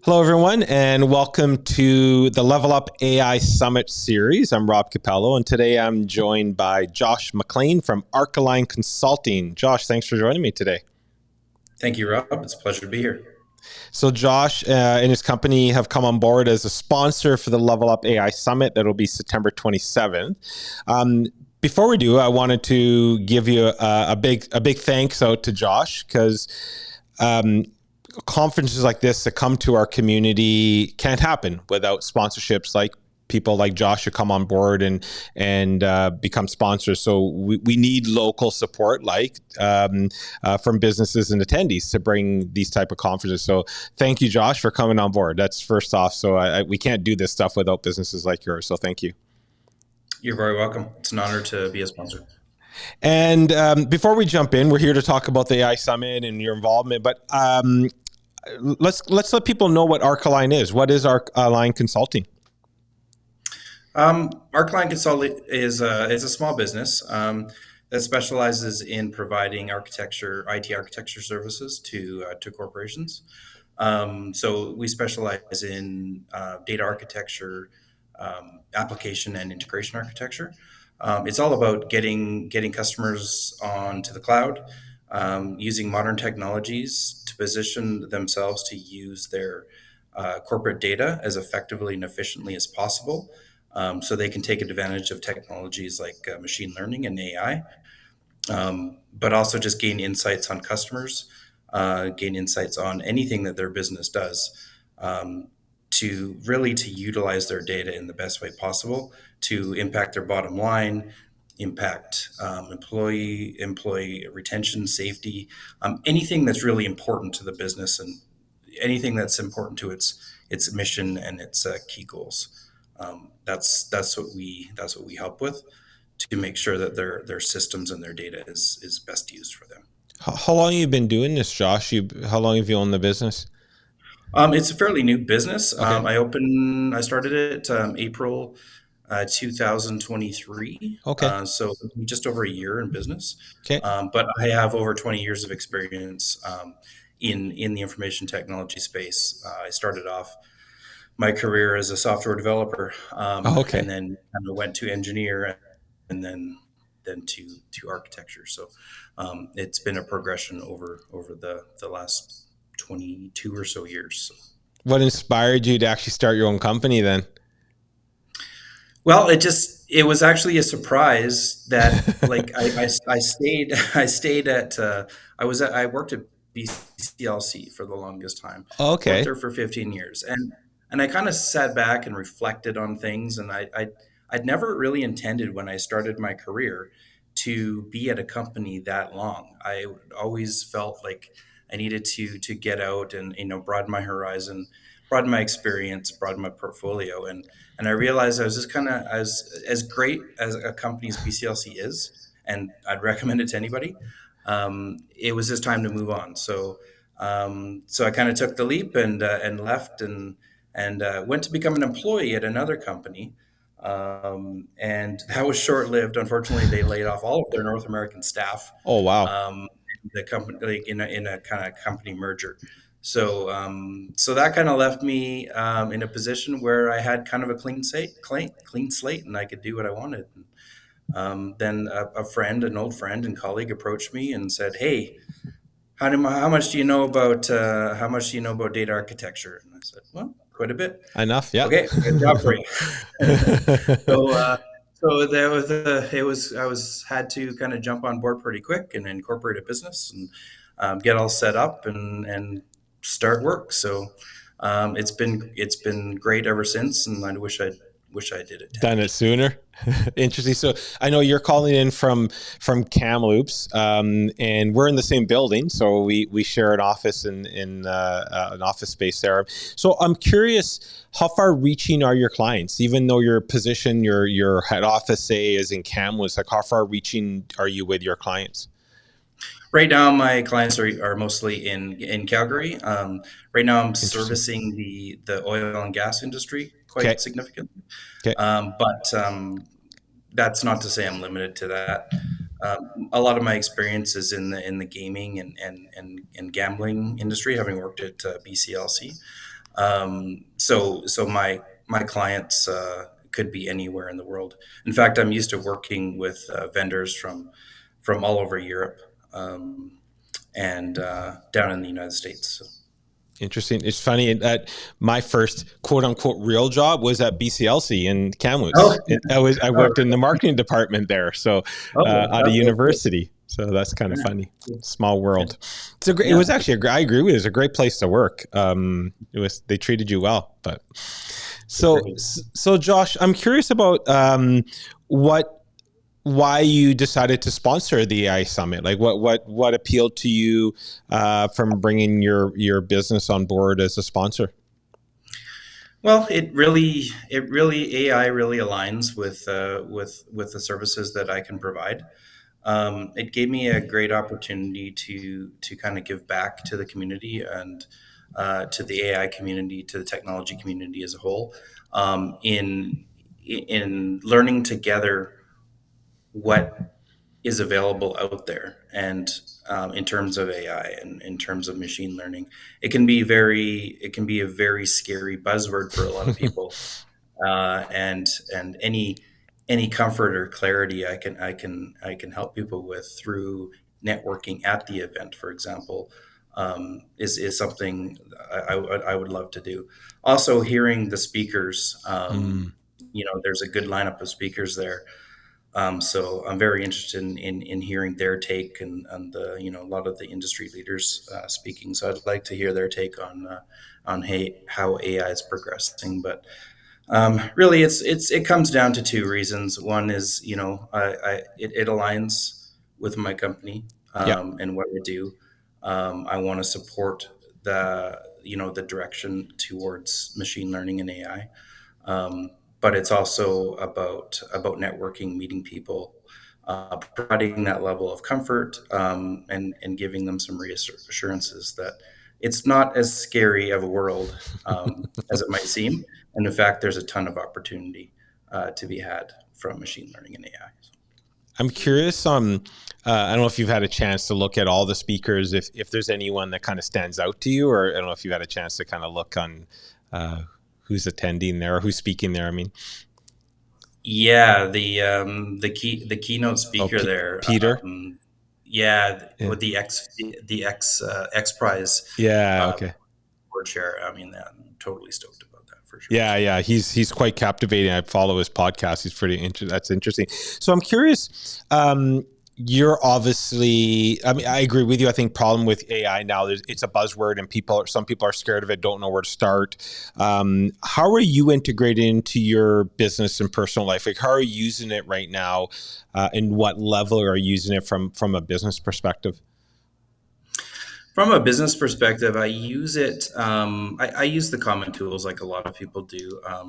Hello, everyone, and welcome to the Level Up AI Summit series. I'm Rob Capello, and today I'm joined by Josh McLean from Arcalign Consulting. Josh, thanks for joining me today. Thank you, Rob. It's a pleasure to be here. So Josh and his company have come on board as a sponsor for the Level Up AI Summit that'll be September 27th. Before we do, I wanted to give you a big thanks out to Josh because conferences like this that come to our community can't happen without sponsorships like people like Josh who come on board and become sponsors. So we need local support like from businesses and attendees to bring these type of conferences. So thank you, Josh, for coming on board. That's first off. So we can't do this stuff without businesses like yours. So thank you. You're very welcome. It's an honor to be a sponsor. And before we jump in, we're here to talk about the AI Summit and your involvement, but let's let people know what Arcalign is. What is Arcalign Consulting? Arcalign Consulting is a small business that specializes in providing IT architecture services to corporations. So we specialize in data architecture, application and integration architecture. It's all about getting customers onto the cloud, using modern technologies to position themselves to use their corporate data as effectively and efficiently as possible, so they can take advantage of technologies like machine learning and AI, but also just gain insights on customers, gain insights on anything that their business does, to utilize their data in the best way possible to impact their bottom line, impact employee retention, safety, anything that's really important to the business and anything that's important to its mission and its key goals. That's what we help with to make sure that their systems and their data is best used for them. How long have you been doing this, Josh? How long have you owned the business? It's a fairly new business. Okay. I started it April 2023, Okay. so just over a year in business. Okay. But I have over 20 years of experience in the information technology space. I started off my career as a software developer, Okay. and then kind of went to engineer, and then to architecture. So it's been a progression over the last 22 or so years. So. What inspired you to actually start your own company then? Well, it was actually a surprise that like I stayed I stayed at I worked at BCLC for the longest time. Worked Okay. there for 15 years, and I kind of sat back and reflected on things, and I'd never really intended when I started my career to be at a company that long. I always felt like I needed to get out and broaden my horizon, broaden my experience, broaden my portfolio, and I realized I was just kind of as great as a company as BCLC is, and I'd recommend it to anybody. It was just time to move on. So I kind of took the leap and left and went to become an employee at another company. And that was short lived. Unfortunately, they laid off all of their North American staff. Oh, wow. Um, the company, like in a kind of company merger. So that kind of left me in a position where I had kind of a clean slate, and I could do what I wanted. Then an old friend and colleague, approached me and said, "Hey, how much do you know about data architecture?" And I said, "Well, quite a bit." Enough. Yeah. Okay, good job for you. so uh, so there was it was I was had to kind of jump on board pretty quick and incorporate a business and get all set up and start work. So it's been great ever since, and I wish I did it 10 Done it years ago. sooner. Interesting. So I know you're calling in from Kamloops, and we're in the same building, so we share an office in an office space there. So I'm curious, how far reaching are your clients? Even though your position, your head office, say, is in Kamloops, like how far reaching are you with your clients? Right now, my clients are mostly in Calgary. Right now, I'm Interesting. servicing the oil and gas industry Okay. quite significantly. Okay. But that's not to say I'm limited to that. A lot of my experience is in the gaming and gambling industry, having worked at BCLC. So my clients could be anywhere in the world. In fact, I'm used to working with vendors from all over Europe, and down in the United States. So. Interesting. It's funny that my first quote unquote real job was at BCLC in Oh, Kamloops. I oh, worked in the marketing department there, so oh, out of that's good. university. So that's kind of funny. Yeah, Small yeah, world. It yeah. was actually I agree with you. It was a great place to work. They treated you well. But so Josh, I'm curious about what why you decided to sponsor the AI Summit. Like what appealed to you from bringing your business on board as a sponsor? Well, AI really aligns with the services that I can provide. It gave me a great opportunity to kind of give back to the community and to the AI community, to the technology community as a whole, in learning together what is available out there, and in terms of AI and in terms of machine learning, it can be a very scary buzzword for a lot of people, and any comfort or clarity I can help people with through networking at the event, for example, is something I would love to do. Also, hearing the speakers, Mm, there's a good lineup of speakers there. So I'm very interested in hearing their take, and the a lot of the industry leaders speaking. So I'd like to hear their take on how AI is progressing. But really, it comes down to two reasons. One is, it aligns with my company, yeah. and what I do. I want to support the direction towards machine learning and AI. Um, but it's also about networking, meeting people, providing that level of comfort, and giving them some reassurances that it's not as scary of a world as it might seem. And in fact, there's a ton of opportunity to be had from machine learning and AI. I'm curious. I don't know if you've had a chance to look at all the speakers. If there's anyone that kind of stands out to you, or I don't know if you've had a chance to kind of look on who's attending there or who's speaking there. I mean, Yeah, the keynote oh, speaker there. Peter. Yeah, Yeah. with the X Prize Yeah. uh, Okay. board chair. I mean, I'm totally stoked about that for sure. Yeah, So. yeah, he's quite captivating. I follow his podcast. He's pretty interesting. That's interesting. So I'm curious. You're obviously. I mean, I agree with you. I think problem with AI now is it's a buzzword, and some people are scared of it, don't know where to start. How are you integrating into your business and personal life? Like, how are you using it right now, and what level are you using it from a business perspective? From a business perspective, I use it. I use the common tools like a lot of people do. I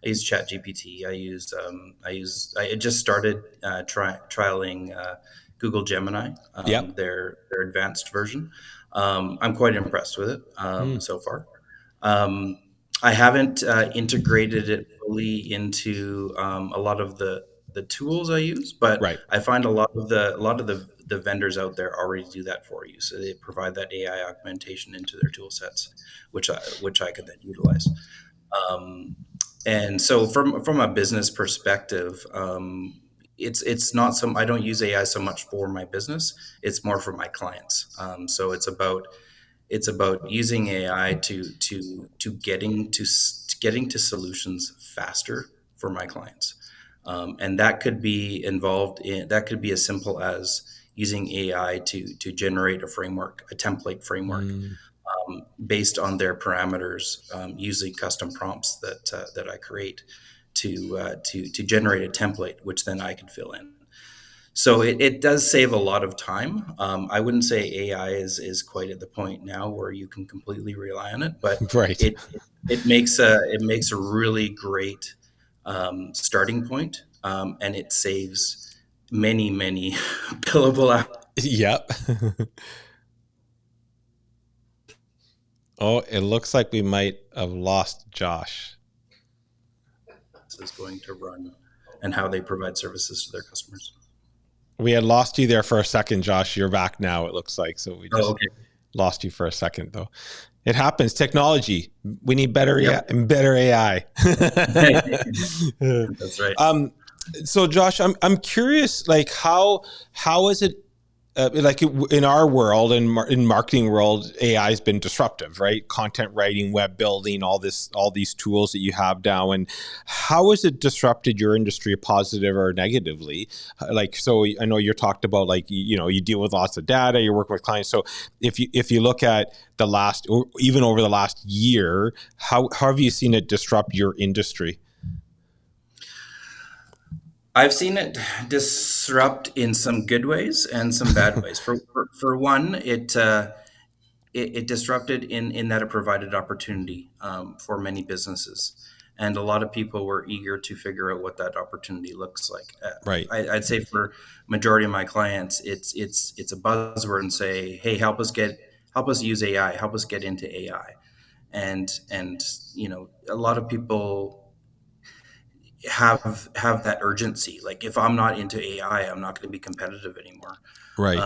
use ChatGPT. I just started trialing Google Gemini, Yep. their advanced version. I'm quite impressed with it Hmm. so far. Um, I haven't integrated it fully into a lot of the tools I use, but Right. I find a lot of the vendors out there already do that for you. So they provide that AI augmentation into their tool sets, which I could then utilize. Um, and so from a business perspective, it's not some I don't use AI so much for my business. It's more for my clients. So it's about using AI to getting to solutions faster for my clients, and that could be as simple as using AI to generate a template framework Mm, based on their parameters, using custom prompts that I create to generate a template, which then I can fill in. So it does save a lot of time. I wouldn't say AI is quite at the point now where you can completely rely on it, but right. it makes a really great starting point, and it saves many billable hours. Yep. Oh, it looks like we might have lost Josh. Is going to run and how they provide services to their customers. We had lost you there for a second, Josh. You're back now, it looks like. So we Oh, just okay. lost you for a second, though. It happens. Technology. We need better Yep. AI, better AI. That's right. So Josh, I'm curious, like how is it like in our world, in marketing world, AI has been disruptive, right? Content writing, web building, all these tools that you have now, and how has it disrupted your industry, positive or negatively? Like, so I know you talked about, like, you deal with lots of data, you're working with clients. So if you look at the last, or even over the last year, how have you seen it disrupt your industry? I've seen it disrupt in some good ways and some bad ways. For one, it disrupted in that it provided opportunity for many businesses, and a lot of people were eager to figure out what that opportunity looks like. Right, I'd say for majority of my clients, it's a buzzword and say, hey, help us use AI, help us get into AI, and a lot of people have that urgency. Like, if I'm not into AI, I'm not going to be competitive anymore. right,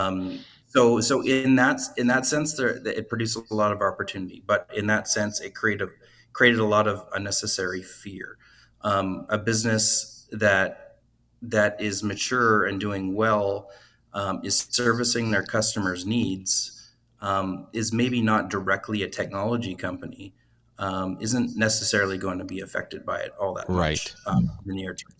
So in that sense, it produced a lot of opportunity, but in that sense, it created a lot of unnecessary fear. A business that is mature and doing well, is servicing their customers' needs, is maybe not directly a technology company, isn't necessarily going to be affected by it all that right. much in the near term,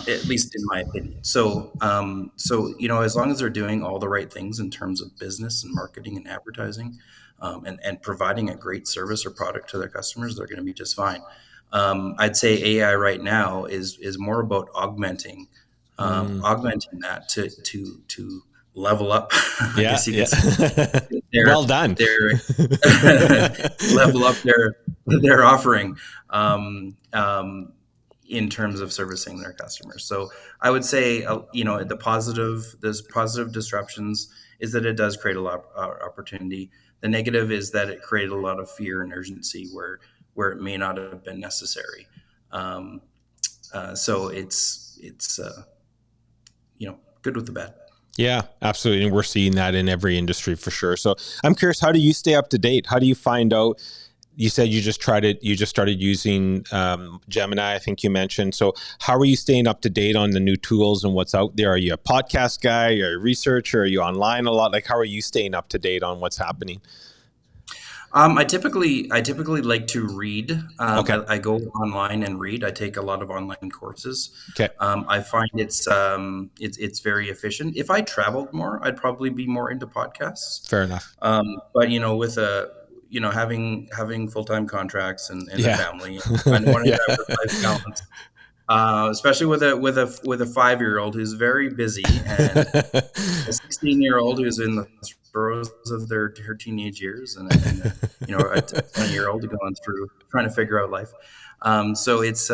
at least in my opinion. So as long as they're doing all the right things in terms of business and marketing and advertising, and providing a great service or product to their customers, they're going to be just fine. I'd say AI right now is more about Mm, augmenting that to level up. I yeah, guess you yeah. could say their Well done. their level up their offering, in terms of servicing their customers. So I would say, there's positive disruptions is that it does create a lot of opportunity. The negative is that it created a lot of fear and urgency where it may not have been necessary. Um, so it's good with the bad. Yeah, absolutely. And we're seeing that in every industry for sure. So I'm curious, how do you stay up to date? How do you find out? You said you just started using Gemini, I think you mentioned. So how are you staying up to date on the new tools and what's out there? Are you a podcast guy? Are you a researcher? Are you online a lot? Like, how are you staying up to date on what's happening? I typically like to read. Okay. I go online and read. I take a lot of online courses. Okay. I find it's very efficient. If I traveled more, I'd probably be more into podcasts. Fair enough. But with having full time contracts and a Yeah. family, and wanting Yeah. to have work life balance, especially with a 5-year-old who's very busy, and a 16-year-old who's in the throes of her teenage years, and a 20-year-old going through trying to figure out life. So it's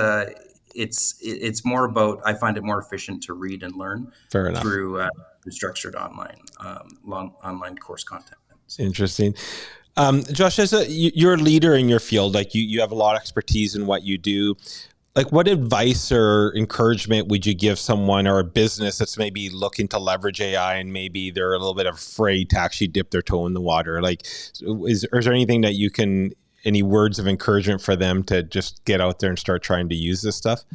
more about, I find it more efficient to read and learn Fair enough. through structured long online course content. So. Interesting. Josh, you're a leader in your field, like you have a lot of expertise in what you do. Like, what advice or encouragement would you give someone or a business that's maybe looking to leverage AI and maybe they're a little bit afraid to actually dip their toe in the water? Like, is there anything that any words of encouragement for them to just get out there and start trying to use this stuff?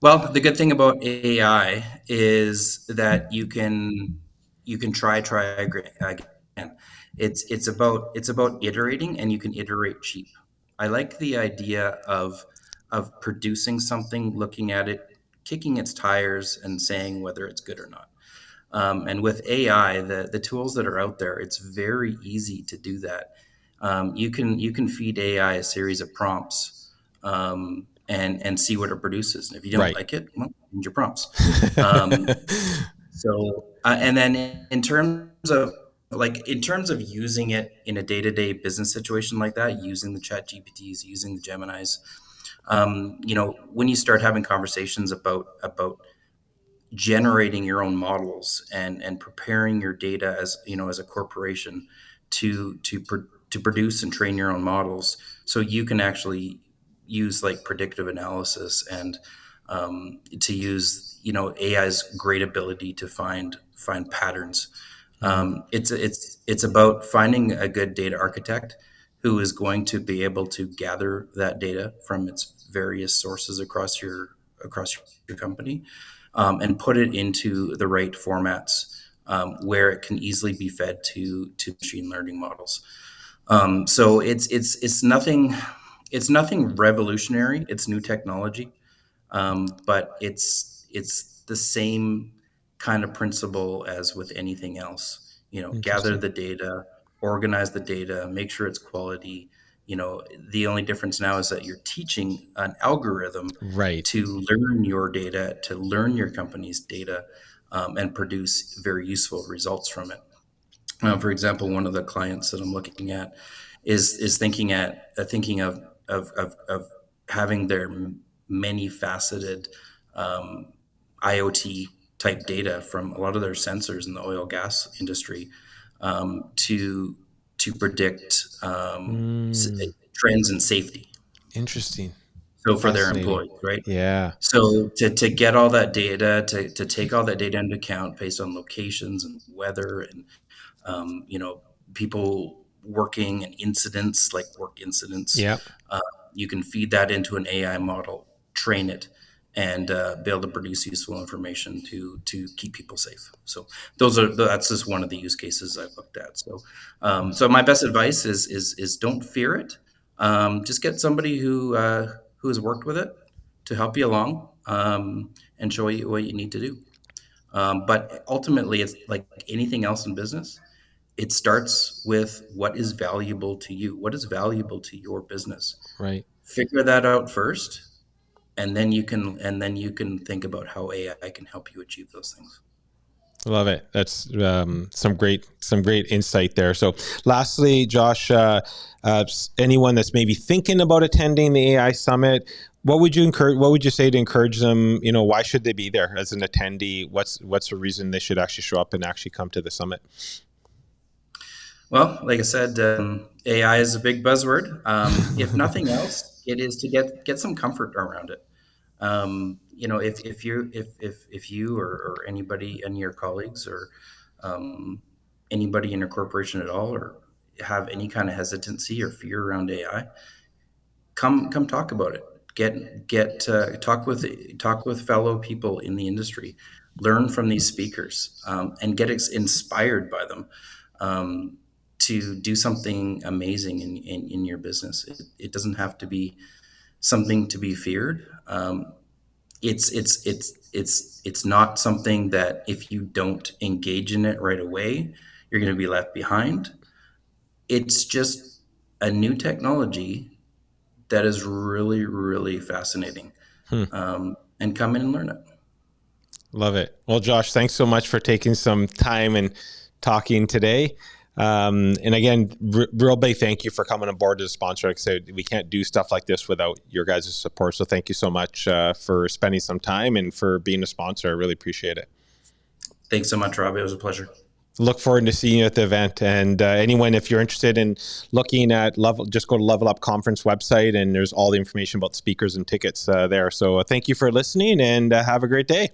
Well, the good thing about AI is that you can try again. It's about iterating, and you can iterate cheap. I like the idea of producing something, looking at it, kicking its tires, and saying whether it's good or not. And with AI, the tools that are out there, it's very easy to do that. You can feed AI a series of prompts, and see what it produces. And if you don't Right. like it, well, change your prompts. Um, and then in terms of using it in a day-to-day business situation like that, using the chat GPTs, using the Geminis, when you start having conversations about generating your own models and preparing your data as a corporation to produce and train your own models, so you can actually use like predictive analysis, and to use AI's great ability to find patterns, It's about finding a good data architect who is going to be able to gather that data from its various sources across your company, and put it into the right formats, where it can easily be fed to machine learning models. So it's nothing revolutionary. It's new technology, but it's the same kind of principle as with anything else. Gather Interesting. the data, organize the data, make sure it's quality. The only difference now is that you're teaching an algorithm Right. to learn your data, to learn your company's data, and produce very useful results from it. For example, one of the clients that I'm looking at is thinking of having their many faceted um, IoT type data from a lot of their sensors in the oil gas industry, to predict Mm, trends in safety. interesting. So for their Fascinating. employees, right? Yeah. So to get all that data, to take all that data into account based on locations and weather and you know, people working and incidents like work incidents. Yeah. Uh, you can feed that into an AI model, train it, and be able to produce useful information to keep people safe. So that's just one of the use cases I've looked at. So my best advice is don't fear it. Just get somebody who has worked with it to help you along, and show you what you need to do. But ultimately, it's like anything else in business. It starts with what is valuable to you, what is valuable to your business. Right. Figure that out first, and then you can think about how AI can help you achieve those things. Love it. That's some great insight there. So, lastly, Josh, anyone that's maybe thinking about attending the AI summit, what would you encourage? What would you say to encourage them? Why should they be there as an attendee? What's the reason they should actually show up and actually come to the summit? Well, like I said, AI is a big buzzword. If nothing else, it is to get some comfort around it. If you or anybody, any of your colleagues, or um, anybody in your corporation at all, or have any kind of hesitancy or fear around AI, come talk about it. Get talk with fellow people in the industry. Learn from these speakers, and get inspired by them, um, to do something amazing in your business. It doesn't have to be something to be feared. It's not something that if you don't engage in it right away, you're going to be left behind. It's just a new technology that is really, really fascinating. Hmm. And come in and learn it. Love it. Well, Josh, thanks so much for taking some time and talking today. And again, real big thank you for coming on board as a sponsor. Like I said, we can't do stuff like this without your guys' support. So thank you so much for spending some time and for being a sponsor. I really appreciate it. Thanks so much, Rob. It was a pleasure. Look forward to seeing you at the event. And anyone, if you're interested in looking at Level, just go to Level Up Conference website, and there's all the information about speakers and tickets there. So thank you for listening, and have a great day.